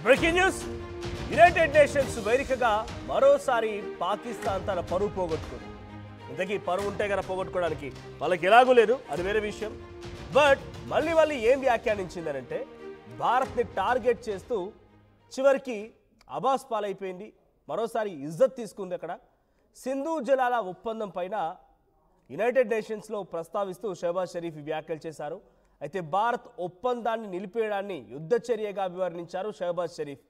Breaking news United nations వేదికగా మరోసారి పాకిస్తాన్ తన పరువు పోగొట్టుకుంది. ఇంతకీ పరువు ఉంటే కదా పోగొట్టుకోవడానికి వాళ్ళకి ఎలాగూ లేదు, అది వేరే విషయం. బట్ మళ్ళీ ఏం వ్యాఖ్యానించిందనంటే భారత్ని టార్గెట్ చేస్తూ చివరికి అబాస్ పాలైపోయింది. మరోసారి ఇజ్జత్ తీసుకుంది. అక్కడ సింధు జలాల ఒప్పందం పైన యునైటెడ్ నేషన్స్లో ప్రస్తావిస్తూ షహబాజ్ షరీఫ్ వ్యాఖ్యలు చేశారు. అయితే భారత్ ఒప్పందాన్ని నిలిపేయడాన్ని యుద్ధ చర్యగా అభివర్ణించారు షహబాజ్ షరీఫ్.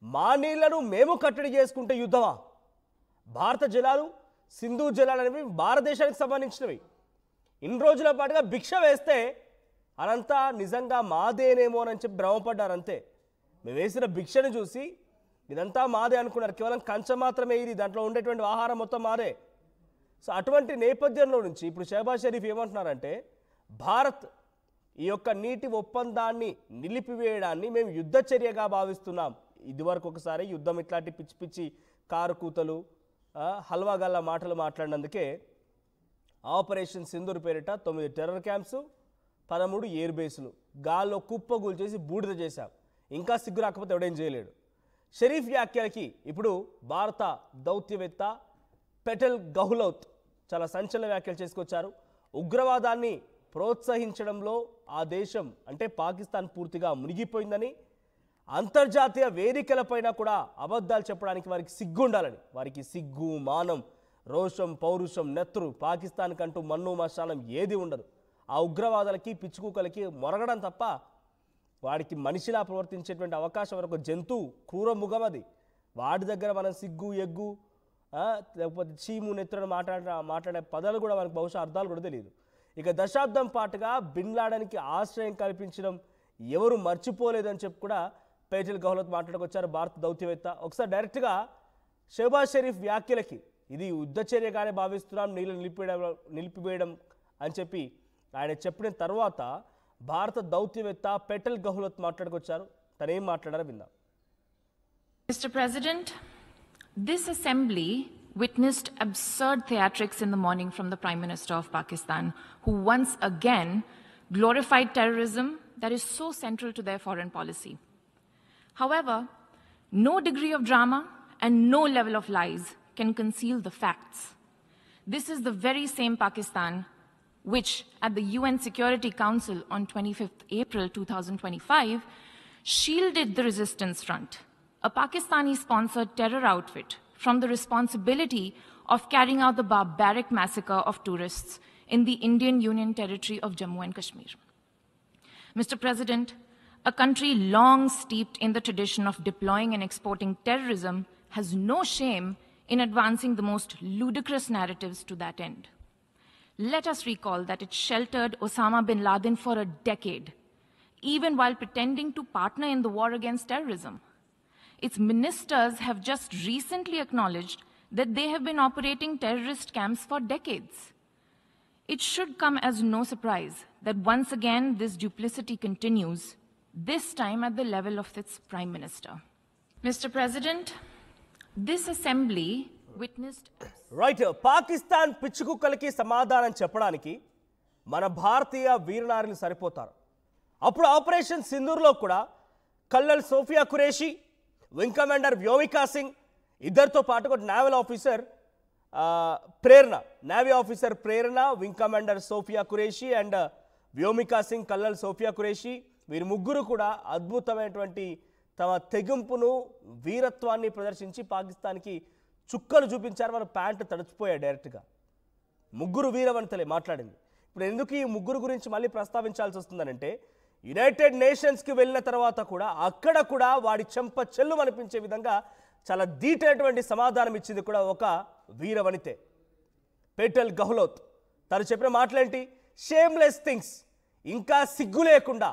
మా నీళ్లను మేము కట్టడి చేసుకుంటే యుద్ధమా? భారత జలాలు సింధు జలాలు అనేవి భారతదేశానికి సంబంధించినవి. ఇన్ని రోజుల పాటుగా భిక్ష వేస్తే అదంతా నిజంగా మాదేనేమో అని చెప్పి భ్రమపడ్డారు. అంతే, మేము వేసిన భిక్షను చూసి ఇదంతా మాదే అనుకున్నారు. కేవలం కంచె మాత్రమే ఇది, దాంట్లో ఉండేటువంటి ఆహారం మొత్తం మాదే. సో అటువంటి నేపథ్యంలో నుంచి ఇప్పుడు షహబాజ్ షరీఫ్ ఏమంటున్నారంటే భారత్ ఈ యొక్క నీటి ఒప్పందాన్ని నిలిపివేయడాన్ని మేము యుద్ధ చర్యగా భావిస్తున్నాం. ఇదివరకు ఒకసారి యుద్ధం ఇట్లాంటి పిచ్చి పిచ్చి కారు కూతలు హల్వాగల్లా మాటలు మాట్లాడినందుకే ఆపరేషన్ సింధూర్ పేరిట 9 టెర్రర్ క్యాంప్స్ 13 ఎయిర్ బేసులు గాల్లో కుప్పగూలు చేసి బూడిద చేశాం. ఇంకా సిగ్గు రాకపోతే ఎవడేం చేయలేడు. షరీఫ్ వ్యాఖ్యలకి ఇప్పుడు భారత దౌత్యవేత్త పెటెల్ గహ్లోత్ చాలా సంచలన వ్యాఖ్యలు చేసుకొచ్చారు. ఉగ్రవాదాన్ని ప్రోత్సహించడంలో ఆ దేశం అంటే పాకిస్తాన్ పూర్తిగా మునిగిపోయిందని, అంతర్జాతీయ వేదికలపైన కూడా అబద్ధాలు చెప్పడానికి వారికి సిగ్గు ఉండాలని, వారికి సిగ్గు, మానం, రోషం, పౌరుషం, నెత్తురు పాకిస్తాన్ కంటూ మన్ను మశాలం ఏది ఉండదు. ఆ ఉగ్రవాదాలకి పిచ్చుకుకలకి మొరగడం తప్ప వాడికి మనిషిలా ప్రవర్తించేటువంటి అవకాశం వరకు జంతువు క్రూర ముఖం అది. వాడి దగ్గర మనం సిగ్గు, ఎగ్గు, లేకపోతే చీము, నెత్తురని మాట్లాడే పదాలు కూడా మనకు బహుశా అర్థాలు కూడా తెలియదు. ఇక దశాబ్దం పాటుగా బిన్ లాడెన్కి ఆశ్రయం కల్పించడం ఎవరు మర్చిపోలేదని చెప్పి కూడా పెటెల్ గహ్లోత్ మాట్లాడుకొచ్చారు భారత దౌత్యవేత్త. ఒకసారి డైరెక్ట్గా షహబాజ్ షరీఫ్ వ్యాఖ్యలకి ఇది యుద్ధ చర్యగానే భావిస్తున్నాం, నీళ్ళు నిలిపివేయడం అని చెప్పి ఆయన చెప్పిన తర్వాత భారత దౌత్యవేత్త పెటెల్ గహ్లోత్ మాట్లాడుకొచ్చారు. తను ఏం మాట్లాడారో విందాం. Mr. President, this assembly witnessed absurd theatrics in the morning from the Prime Minister of Pakistan, who once again glorified terrorism that is so central to their foreign policy. However, no degree of drama and no level of lies can conceal the facts. This is the very same Pakistan which, at the UN Security Council on 25th April 2025, shielded the resistance front, a Pakistani-sponsored terror outfit, from the responsibility of carrying out the barbaric massacre of tourists in the Indian Union territory of Jammu and Kashmir. Mr. President, a country long steeped in the tradition of deploying and exporting terrorism has no shame in advancing the most ludicrous narratives to that end. Let us recall that it sheltered Osama bin Laden for a decade, even while pretending to partner in the war against terrorism. Its ministers have just recently acknowledged that they have been operating terrorist camps for decades. It should come as no surprise that once again this duplicity continues, this time at the level of its Prime Minister. Mr. President, this assembly witnessed... right, Pakistan పిచ్చుకుక్కలకి సమాధానం చెప్పడానికి మన భారతీయ వీరనారులు సరిపోతారు. అప్పుడు operation సింధూర్లో కూడా colonel Sofia Qureshi, wing commander Vyomika Singh, ఇద్దరితో పాటు ఒక naval officer Prerana, wing commander Sofia Qureshi and Vyomika Singh, colonel Sofia Qureshi, వీరు ముగ్గురు కూడా అద్భుతమైనటువంటి తమ తెగింపును, వీరత్వాన్ని ప్రదర్శించి పాకిస్తాన్కి చుక్కలు చూపించారు. వారు ప్యాంటు తడిచిపోయారు డైరెక్ట్గా. ముగ్గురు వీరవంతులే మాట్లాడింది. ఇప్పుడు ఎందుకు ఈ ముగ్గురు గురించి మళ్ళీ ప్రస్తావించాల్సి వస్తుందనంటే యునైటెడ్ నేషన్స్కి వెళ్ళిన తర్వాత కూడా అక్కడ కూడా వాడి చెంప చెల్లు అనిపించే విధంగా చాలా ధీటైనటువంటి సమాధానం ఇచ్చింది కూడా ఒక వీరవనితే, పెటెల్ గహ్లోత్. తను చెప్పిన మాటలేంటి? షేమ్లెస్ థింగ్స్, ఇంకా సిగ్గు లేకుండా,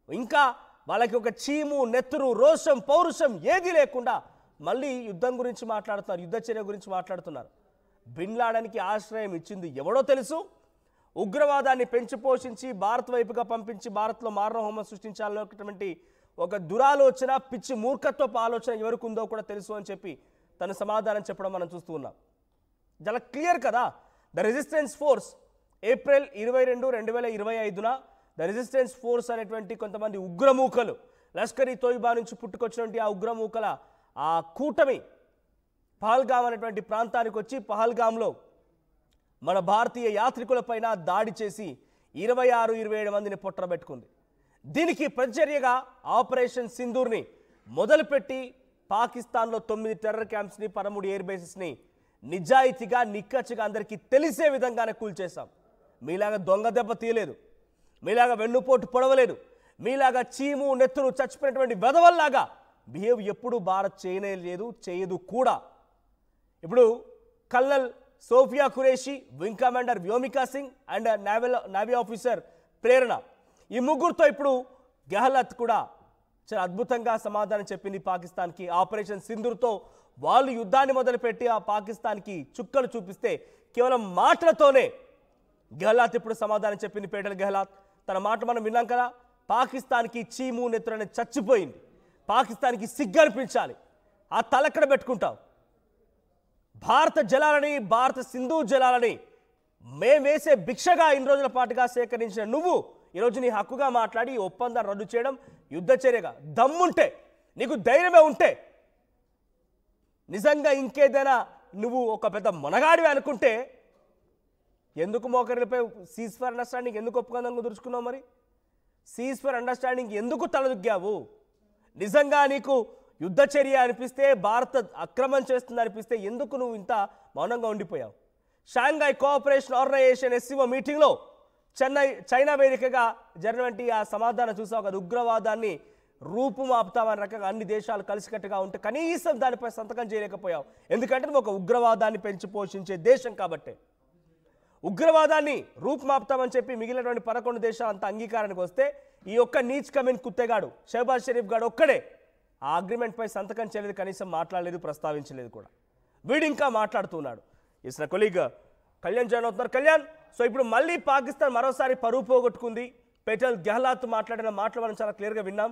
ఇంకా వాళ్ళకి ఒక చీము, నెత్తురు, రోషం, పౌరుషం ఏది లేకుండా మళ్ళీ యుద్ధం గురించి మాట్లాడుతున్నారు, యుద్ధ చర్య గురించి మాట్లాడుతున్నారు. బిన్ లాడెన్కి ఆశ్రయం ఇచ్చింది ఎవడో తెలుసు. ఉగ్రవాదాన్ని పెంచి పోషించి భారత్ వైపుగా పంపించి భారత్లో మారణహోమం సృష్టించాలనేటువంటి ఒక దురాలోచన, పిచ్చి మూర్ఖత్వపు ఆలోచన ఎవరికి ఉందో కూడా తెలుసు అని చెప్పి తన సమాధానం చెప్పడం మనం చూస్తూ ఉన్నాం. చాలా క్లియర్ కదా. ద రెసిస్టెన్స్ ఫోర్స్ ఏప్రిల్ 22, 2025న ద రెసిస్టెన్స్ ఫోర్స్ అనేటువంటి కొంతమంది ఉగ్రమూకలు లష్కర్-ఈ తోయిబా నుంచి పుట్టుకొచ్చినటువంటి ఆ ఉగ్రమూకల ఆ కూటమి పహల్గామ్ అనేటువంటి ప్రాంతానికి వచ్చి పహల్గామ్లో మన భారతీయ యాత్రికులపైన దాడి చేసి 26-27 మందిని పొట్టబెట్టుకుంది. దీనికి ప్రతిచర్యగా ఆపరేషన్ సింధూర్ని మొదలుపెట్టి పాకిస్తాన్లో 9 టెర్రర్ క్యాంప్స్ని 13 ఎయిర్ బేసెస్ని నిజాయితీగా నిక్కచ్చిగా అందరికీ తెలిసే విధంగానే కూల్చేశాం. మీలాగా దొంగ దెబ్బ తీయలేదు, మీలాగా వెన్నుపోటు పొడవలేదు, మీలాగా చీము నెత్తురు చచ్చిపోయినటువంటి వెధవల్లాగా బిహేవ్ ఎప్పుడు భారత్ చేయలేదు, చేయదు కూడా. ఇప్పుడు colonel Sofiya Qureshi, wing commander Vyomika Singh and navy officer Prerna, ఈ ముగ్గురుతో ఇప్పుడు గెహ్లత్ కూడా చాలా అద్భుతంగా సమాధానం చెప్పింది పాకిస్తాన్కి. ఆపరేషన్ సింధూర్తో వాళ్ళు యుద్ధాన్ని మొదలుపెట్టి ఆ పాకిస్తాన్కి చుక్కలు చూపిస్తే కేవలం మాటలతోనే గెహ్లత్ ఇప్పుడు సమాధానం చెప్పింది. పేటల్ గెహ్లత్ తన మాట మనం విన్నాం కదా, పాకిస్తాన్కి చీము నెత్తురని చచ్చిపోయింది, పాకిస్తాన్కి సిగ్గనిపించాలి, ఆ తలెక్కడ పెట్టుకుంటావు? భారత జలాలని, భారత సింధు జలాలని మేమేసే భిక్షగా ఇన్ని రోజుల పాటుగా సేకరించిన నువ్వు ఈరోజు నీ హక్కుగా మాట్లాడి ఈ ఒప్పందాన్ని రద్దు చేయడం యుద్ధ చర్యగా దమ్ముంటే, నీకు ధైర్యమే ఉంటే, నిజంగా ఇంకేదైనా నువ్వు ఒక పెద్ద మనగాడివి అనుకుంటే ఎందుకు మోకరిపై సీజ్ ఫైర్ అండర్స్టాండింగ్ ఎందుకు ఒప్పుకుందాం కుదుర్చుకున్నావు? మరి సీజ్ ఫైర్ అండర్స్టాండింగ్ ఎందుకు తలదొగ్గావు? నిజంగా నీకు యుద్ధ చర్య అనిపిస్తే, భారత్ అక్రమం చేస్తుంది అనిపిస్తే ఎందుకు నువ్వు ఇంత మౌనంగా ఉండిపోయావు? షాంఘై కోఆపరేషన్ ఆర్గనైజేషన్ SCO మీటింగ్లో చైనా వేదికగా జరిగినటువంటి ఆ సమాధానం చూసావు కదా, ఉగ్రవాదాన్ని రూపుమాపుతామని రకంగా అన్ని దేశాలు కలిసికట్టుగా ఉంటే కనీసం దానిపై సంతకం చేయలేకపోయావు. ఎందుకంటే నువ్వు ఒక ఉగ్రవాదాన్ని పెంచి పోషించే దేశం కాబట్టి. ఉగ్రవాదాన్ని రూపుమాపుతామని చెప్పి మిగిలినటువంటి 11 దేశాలు అంత అంగీకారానికి వస్తే ఈ ఒక్క నీచ్ కమీన్ కుత్తెగాడు షహబాజ్ షరీఫ్ గాడు ఒక్కడే ఆ అగ్రిమెంట్పై సంతకం చేయలేదు, కనీసం మాట్లాడలేదు, ప్రస్తావించలేదు కూడా. వీడు ఇంకా మాట్లాడుతున్నాడు. ఇసిన కొలీగ్ కళ్యాణ్ జాయిన్ అవుతున్నారు. కళ్యాణ్, సో ఇప్పుడు మళ్ళీ పాకిస్తాన్ మరోసారి పరువు పోగొట్టుకుంది. పేటల్ గెహ్లత్ మాట్లాడిన మాటలు మనం చాలా క్లియర్గా విన్నాం.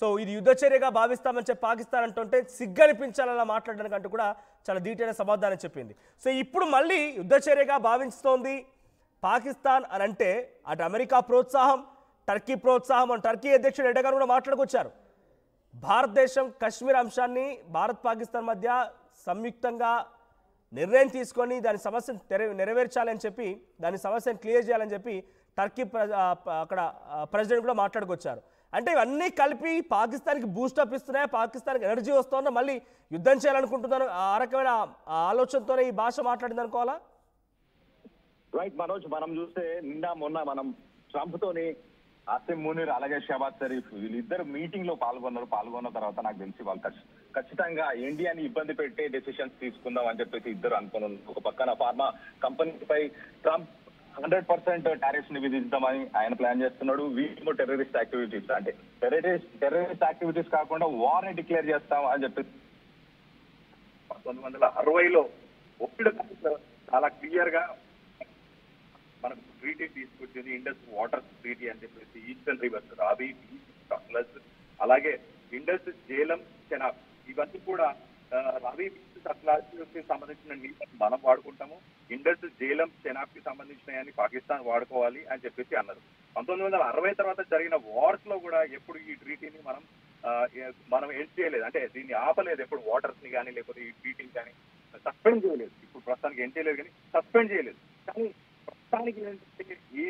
సో ఇది యుద్ధ చర్యగా భావిస్తామని చెప్పి పాకిస్తాన్ అంటుంటే సిగ్గనిపించాలలా మాట్లాడడానికంటూ కూడా చాలా డీటెయిల్ సమాధానం చెప్పింది. సో ఇప్పుడు మళ్ళీ యుద్ధ చర్యగా భావిస్తోంది పాకిస్తాన్ అని అంటే అటు అమెరికా ప్రోత్సాహం, టర్కీ ప్రోత్సాహం అని టర్కీ అధ్యక్షుడు ఎర్డోగాన్ కూడా మాట్లాడుకొచ్చారు. భారతదేశం కశ్మీర్ అంశాన్ని భారత్ పాకిస్తాన్ మధ్య సంయుక్తంగా నిర్ణయం తీసుకొని దాని సమస్యను నెరవేర్చాలని చెప్పి, దాని సమస్యను క్లియర్ చేయాలని చెప్పి టర్కీ అక్కడ ప్రెసిడెంట్ కూడా మాట్లాడుకొచ్చారు. అంటే ఇవన్నీ కలిపి పాకిస్తాన్కి బూస్టప్ ఇస్తున్నాయి, పాకిస్తాన్కి ఎనర్జీ వస్తుందో మళ్ళీ యుద్ధం చేయాలనుకుంటున్నాను ఆ రకమైన ఆలోచనతోనే ఈ భాష మాట్లాడింది అనుకోవాలా? రైట్ మనోజ్, మనం చూస్తే నిన్న మొన్న మనం ట్రంప్ తోని ఆసిమ్ మునీర్ అలాగే షహబాజ్ షరీఫ్ వీళ్ళిద్దరు మీటింగ్ లో పాల్గొన్న తర్వాత నాకు తెలిసి వాళ్ళు ఖచ్చితంగా ఇండియాని ఇబ్బంది పెట్టే డెసిషన్స్ తీసుకుందాం అని చెప్పేసి ఇద్దరు అనుకున్నారు. ఒక పక్కన ఫార్మా కంపెనీపై ట్రంప్ 100% టారిఫ్స్ ని విధించామని ఆయన ప్లాన్ చేస్తున్నాడు. వీటిలో టెర్రరిస్ట్ యాక్టివిటీస్ అంటే టెర్రరిస్ట్ యాక్టివిటీస్ కాకుండా వార్ ని డిక్లేర్ చేస్తాం అని చెప్పేసి 1960లో ఒప్పుడు చాలా క్లియర్ గా మనకు ట్రీటీ తీసుకొచ్చింది. ఇండస్ వాటర్ ట్రీటీ అని చెప్పేసి ఈస్టర్న్ రివర్స్ రావి, ప్లస్ అలాగే ఇండస్, జేలం, చెనాబ్ ఇవన్నీ కూడా రావి సప్లాకి సంబంధించిన నీళ్ళు మనం వాడుకుంటాము, ఇండస్, జేలం, చెనాబ్ కి సంబంధించినవి పాకిస్తాన్ వాడుకోవాలి అని చెప్పేసి అన్నారు. 1960 తర్వాత జరిగిన వార్స్ లో కూడా ఎప్పుడు ఈ ట్రీటీని మనం ఎండ్ చేయలేదు, అంటే దీన్ని ఆపలేదు. ఎప్పుడు వాటర్స్ ని కానీ లేకపోతే ఈ ట్రీటీని కానీ సస్పెండ్ చేయలేదు. ఇప్పుడు ప్రస్తుతానికి ఎండ్ చేయలేదు కానీ సస్పెండ్ చేయలేదు. కానీ ప్రస్తుతానికి ఏంటంటే ఈ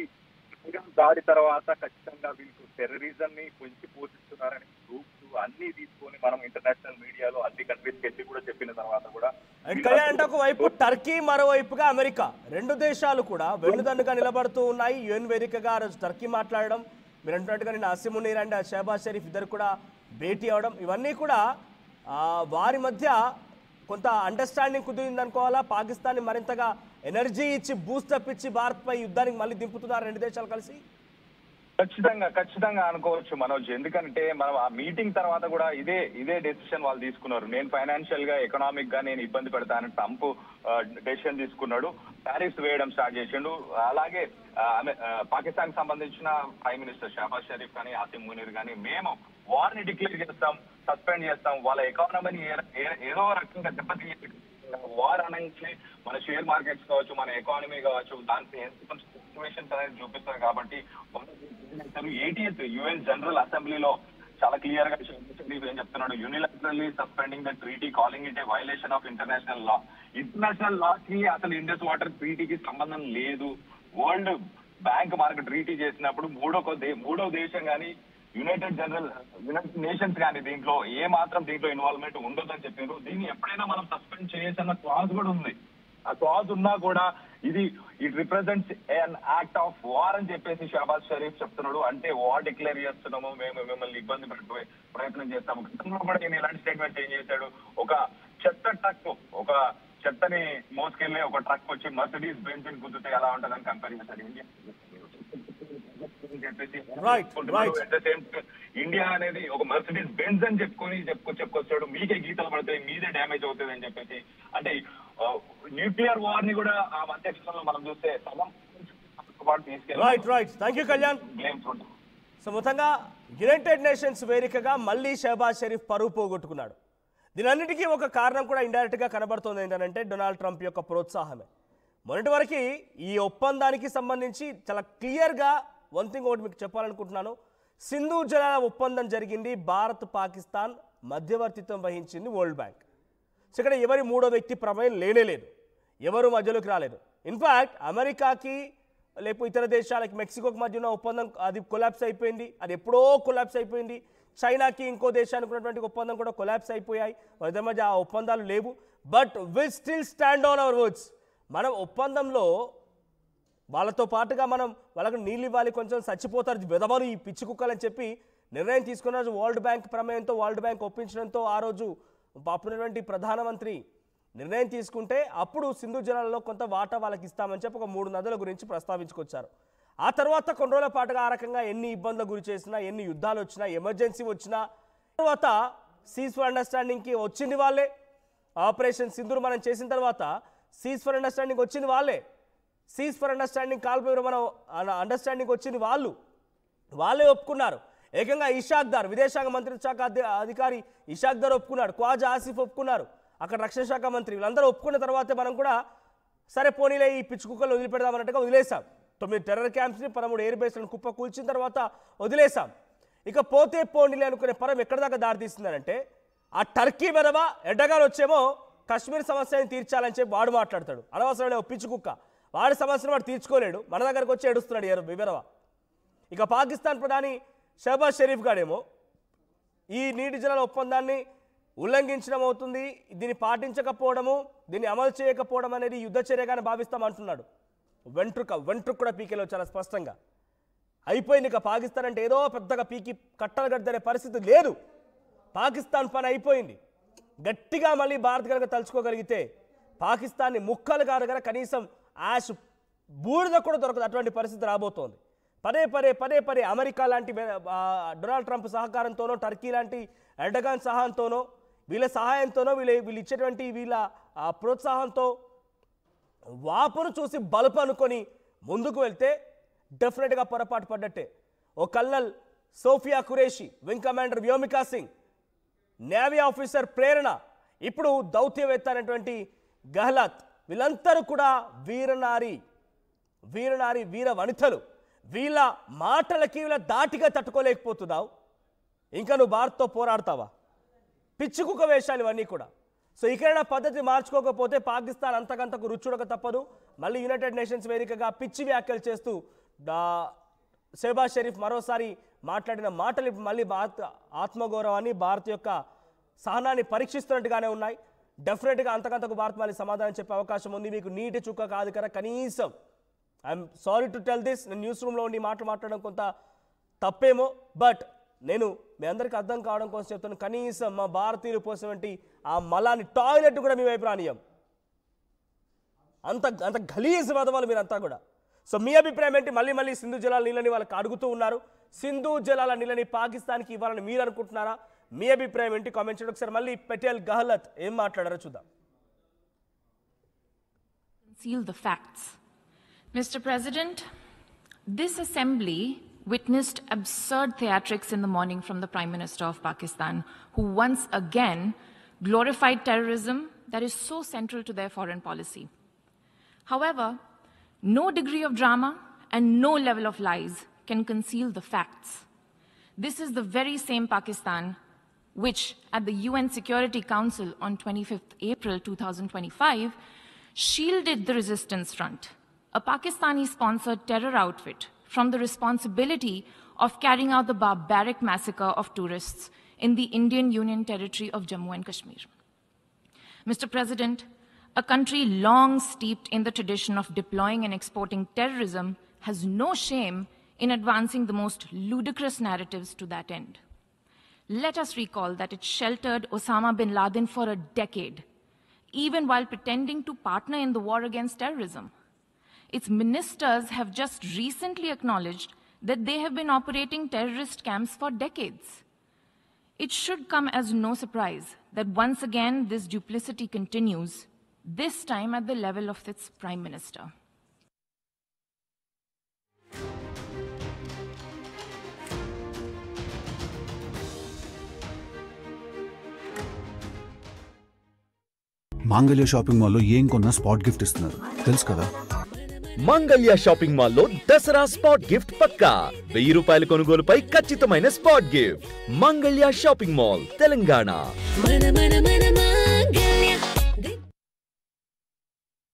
దాడి తర్వాత ఖచ్చితంగా వీళ్ళు టెర్రరిజం ని పెంచి పోషిస్తున్నారని ప్రూఫ్స్ అన్ని తీసుకొని మనం ఇంటర్నేషనల్ మీడియాలో అన్ని కంట్రీస్ కి కూడా చెప్పిన తర్వాత కూడా అంటే ఒకవైపు టర్కీ, మరోవైపుగా అమెరికా, రెండు దేశాలు కూడా వెన్నుదన్నుగా నిలబడుతూ ఉన్నాయి. యుఎన్ వేదికగా టర్కీ మాట్లాడడం, మీరు అంటున్నట్టుగా నేను ఆసిమ్ మునీర్ అండ్ షహబాజ్ షరీఫ్ ఇద్దరు కూడా భేటీ అవడం, ఇవన్నీ కూడా వారి మధ్య కొంత అండర్స్టాండింగ్ కుదిరింది అనుకోవాలా? పాకిస్తాన్ మరింతగా ఎనర్జీ ఇచ్చి బూస్టప్ ఇచ్చి భారత్పై యుద్ధానికి మళ్ళీ దింపుతున్నారు రెండు దేశాలు కలిసి? ఖచ్చితంగా అనుకోవచ్చు మనోజ్. ఎందుకంటే మనం ఆ మీటింగ్ తర్వాత కూడా ఇదే డెసిషన్ వాళ్ళు తీసుకున్నారు. నేను ఫైనాన్షియల్ గా, ఎకనామిక్ గా నేను ఇబ్బంది పెడతానని ట్రంప్ డెసిషన్ తీసుకున్నాడు. టారిఫ్స్ వేయడం స్టార్ట్ చేసిండు. అలాగే పాకిస్తాన్ కి సంబంధించిన ప్రైమ్ మినిస్టర్ షహబాజ్ షరీఫ్ కానీ ఆసిమ్ మునీర్ కానీ మేము వార్ ని డిక్లేర్ చేస్తాం, సస్పెండ్ చేస్తాం, వాళ్ళ ఎకానమీని ఏదో రకంగా దెబ్బతీయ వార్ అనేది మన షేర్ మార్కెట్స్ కావచ్చు, మన ఎకానమీ కావచ్చు, దానికి సిచ్యువేషన్స్ అనేది చూపిస్తారు. కాబట్టి 80th యుఎన్ జనరల్ అసెంబ్లీలో చాలా క్లియర్ గా ఏం చెప్తున్నాడు, unilaterally suspending the treaty calling it a violation of international law. International law కి అసలు ఇండస్ వాటర్ ట్రీటీకి సంబంధం లేదు. వరల్డ్ బ్యాంక్ మార్క్ ట్రీటీ చేసినప్పుడు మూడో దేశం కానీ యునైటెడ్ నేషన్స్ కానీ దీంట్లో ఏ మాత్రం దీంట్లో ఇన్వాల్వ్మెంట్ ఉండదని చెప్పారు. దీన్ని ఎప్పుడైనా మనం సస్పెండ్ చేయొచ్చు అన్న క్లాజ్ కూడా ఉంది. ఆ క్లాజ్ ఉన్నా కూడా it represents N act of war అని చెప్పేసి షహబాజ్ షరీఫ్ చెప్తున్నాడు. అంటే వార్ డిక్లేర్ చేస్తున్నాము, మేము మిమ్మల్ని ఇబ్బంది పెట్టే ప్రయత్నం చేస్తాము. గతంలో కూడా నేను ఇలాంటి స్టేట్మెంట్ ఏం చేశాడు, ఒక ఒక చెత్తని మోసుకెళ్లే ఒక ట్రక్ వచ్చి మర్సిడీస్ బెంజ్ ని గుద్దుతే ఎలా ఉంటుందని కంపేర్ చేశాడు. ఇండియా అనేది ఒక మర్సిడీస్ బెంజ్ అని చెప్పుకొచ్చాడు. మీకే గీతలు పడతాయి, మీదే డ్యామేజ్ అవుతుంది అని చెప్పేసి. అంటే న్యూక్లియర్ వార్ ని కూడా ఆ మధ్యక్షంలో మనం చూస్తే సో మొత్తంగా యునైటెడ్ నేషన్స్ వేదికగా మళ్ళీ షహబాజ్ షరీఫ్ పరువు పోగొట్టుకున్నాడు. దీనన్నిటికీ ఒక కారణం కూడా ఇండైరెక్ట్ గా కనబడుతోంది. ఏంటంటే డొనాల్డ్ ట్రంప్ యొక్క ప్రోత్సాహమే. మొన్నటి వరకు ఈ ఒప్పందానికి సంబంధించి చాలా క్లియర్గా వన్ థింగ్ ఒకటి మీకు చెప్పాలనుకుంటున్నాను. సింధు జలాల ఒప్పందం జరిగింది, భారత్ పాకిస్తాన్ మధ్యవర్తిత్వం వహించింది వరల్డ్ బ్యాంక్. సో ఇక్కడ ఎవరి మూడో వ్యక్తి ప్రమేయం లేనేలేదు, ఎవరు మధ్యలోకి రాలేదు. ఇన్ఫ్యాక్ట్ అమెరికాకి లేకపోతే ఇతర దేశాలకి మెక్సికోకి మధ్య ఉన్న ఒప్పందం అది కొలాప్స్ అయిపోయింది, అది ఎప్పుడో కొలాప్స్ అయిపోయింది. చైనాకి ఇంకో దేశానికి ఉన్నటువంటి ఒప్పందం కూడా కొలాప్స్ అయిపోయాయి, వారి మధ్య ఆ ఒప్పందాలు లేవు. But will still stand on our words. మనం ఒప్పందంలో వాళ్ళతో పాటుగా మనం వాళ్ళకు నీళ్ళు ఇవ్వాలి, కొంచెం చచ్చిపోతారు వెదవరు ఈ పిచ్చి కుక్కలని చెప్పి నిర్ణయం తీసుకున్న రోజు వరల్డ్ బ్యాంక్ ప్రమేయంతో వరల్డ్ బ్యాంక్ ఒప్పించడంతో ఆ రోజు పాపునటువంటి ప్రధానమంత్రి నిర్ణయం తీసుకుంటే అప్పుడు సింధు జలాలలో కొంత వాటా వాళ్ళకి ఇస్తామని చెప్పి ఒక 3 నదుల గురించి ప్రస్తావించుకొచ్చారు. ఆ తర్వాత కొన్ని రోజుల పాటుగా ఆ రకంగా ఎన్ని ఇబ్బందులకు గురి చేసినా, ఎన్ని యుద్ధాలు వచ్చినా, ఎమర్జెన్సీ వచ్చినా తర్వాత సీజ్ ఫర్ అండర్స్టాండింగ్కి వచ్చింది వాళ్ళే. ఆపరేషన్ సింధూర్ మనం చేసిన తర్వాత సీజ్ ఫర్ అండర్స్టాండింగ్ వచ్చింది వాళ్ళే. సీజ్ ఫర్ అండర్స్టాండింగ్ కాల్పేరు మనం అండర్స్టాండింగ్ వచ్చింది వాళ్ళే ఒప్పుకున్నారు. ఏకంగా ఇషాక్ దార్ విదేశాంగ మంత్రిత్వ శాఖ అధికారి ఇషాక్ దార్ ఒప్పుకున్నాడు, ఖ్వాజా ఆసిఫ్ ఒప్పుకున్నారు, అక్కడ రక్షణ శాఖ మంత్రి వీళ్ళందరూ ఒప్పుకున్న తర్వాతే మనం కూడా సరే పోనీలే ఈ పిచ్చి కుక్కలు వదిలిపెడదామన్నట్టుగా వదిలేసాం. 9 టెర్రర్ క్యాంప్స్ని 13 ఎయిర్ బేస్లను కుప్ప కూల్చిన తర్వాత వదిలేసాం. ఇక పోతే పోనీలే అనుకునే పరం ఎక్కడి దాకా దారితీస్తుందంటే ఆ టర్కీ వెదవ ఎడ్డగాలు వచ్చేమో కశ్మీర్ సమస్యని తీర్చాలని చెప్పి వాడు మాట్లాడతాడు. అనవసరమైన పిచ్చి కుక్క, వాడి సమస్యను వాడు తీర్చుకోలేడు, మన దగ్గరకు వచ్చి ఏడుస్తున్నాడు వివరవ. ఇక పాకిస్తాన్ ప్రధాని షహబాజ్ షరీఫ్ గాడేమో ఈ నీటి జలాల ఒప్పందాన్ని ఉల్లంఘించడం అవుతుంది, దీన్ని పాటించకపోవడము, దీన్ని అమలు చేయకపోవడం అనేది యుద్ధ చర్యగానే భావిస్తామంటున్నాడు. వెంట్రుక్ కూడా పీకేలో చాలా స్పష్టంగా అయిపోయింది. ఇక పాకిస్తాన్ అంటే ఏదో పెద్దగా పీకి కట్టలు కట్టనే పరిస్థితి లేదు. పాకిస్తాన్ పని అయిపోయింది. గట్టిగా మళ్ళీ భారత్ కనుక తలుచుకోగలిగితే పాకిస్తాన్ని ముక్కలు కాదు కదా కనీసం యాష్ బూడిద కూడా దొరకదు, అటువంటి పరిస్థితి రాబోతోంది. పదే పదే అమెరికా లాంటి డొనాల్డ్ ట్రంప్ సహకారంతోనో, టర్కీ లాంటి ఎర్డగాన్ సహాయంతోనో, వీళ్ళ సహాయంతోనో, వీళ్ళు ఇచ్చేటువంటి వీళ్ళ ప్రోత్సాహంతో వాపును చూసి బలుపు అనుకొని ముందుకు వెళ్తే డెఫినెట్గా పొరపాటు పడ్డట్టే. ఓ colonel Sofiya Qureshi, wing commander Vyomika Singh, navy officer Prerna, ఇప్పుడు దౌత్యవేత్త అనేటువంటి గెహ్లాట్, వీళ్ళందరూ కూడా వీర వనితలు. వీళ్ళ మాటలకి వీళ్ళ దాటిగా తట్టుకోలేకపోతున్నావు, ఇంకా నువ్వు భారత్తో పోరాడతావా? పిచ్చుకుక్క వేషాలు ఇవన్నీ కూడా. సో ఇకైనా పద్ధతి మార్చుకోకపోతే పాకిస్తాన్ అంతకంతకు రుచుడక తప్పదు. మళ్ళీ యునైటెడ్ నేషన్స్ వేదికగా పిచ్చి వ్యాఖ్యలు చేస్తూ షహబాజ్ షరీఫ్ మరోసారి మాట్లాడిన మాటలు మళ్ళీ భారత్ ఆత్మగౌరవాన్ని, భారత్ యొక్క సహనాన్ని పరీక్షిస్తున్నట్టుగానే ఉన్నాయి. డెఫినెట్గా అంతకంతకు భారత్ మళ్ళీ సమాధానం చెప్పే అవకాశం ఉంది. మీకు నీటి చుక్క కాదు కదా కనీసం, I'm sorry to tell this, నేను న్యూస్ రూమ్లో ఉండి మాట్లాడడం కొంత తప్పేమో, బట్ నేను మీ అందరికీ అర్థం కావడం కోసం చెప్తాను. కనీసం మా భారతీయులు పోసినటువంటి ఆ మలాన్ని టాయిలెట్ కూడా మీ వైపు రానియం. అంత గలీజ్ వదవాలి మీరంతా కూడా. సో మీ అభిప్రాయం ఏంటి? మళ్ళీ సింధు జలాల నీళ్ళని వాళ్ళకి అడుగుతూ ఉన్నారు. సింధు జలాల నీళ్ళని పాకిస్తాన్కి ఇవ్వాలని మీరు అనుకుంటున్నారా? మీ అభిప్రాయం ఏంటి? కామెంట్ చేయండి. ఒకసారి మళ్ళీ పటేల్ గెహ్లాట్ ఏం మాట్లాడారో చూద్దాం. Conceal the facts. Mr. President, this assembly witnessed absurd theatrics in the morning from the Prime Minister of Pakistan, who once again glorified terrorism that is so central to their foreign policy. However, no degree of drama and no level of lies can conceal the facts. This is the very same Pakistan which, at the UN Security Council on 25th April 2025, shielded the Resistance Front, a Pakistani-sponsored terror outfit, from the responsibility of carrying out the barbaric massacre of tourists in the Indian Union territory of Jammu and Kashmir. Mr. President, a country long steeped in the tradition of deploying and exporting terrorism has no shame in advancing the most ludicrous narratives to that end. Let us recall that it sheltered Osama bin Laden for a decade, even while pretending to partner in the war against terrorism. Its ministers have just recently acknowledged that they have been operating terrorist camps for decades. It should come as no surprise that once again this duplicity continues, this time at the level of its Prime Minister. మాంగళ్య shopping మాల్లో ఏం కొన్నా spot gift ఇస్తున్నారు తెలుసు కదా. Mangalya shopping మాల్లో Dasara spot gift పక్కా. 1000 రూపాయల కొనుగోలుపై ఖచ్చితమైన spot gift. Mangalya shopping mall, Telangana.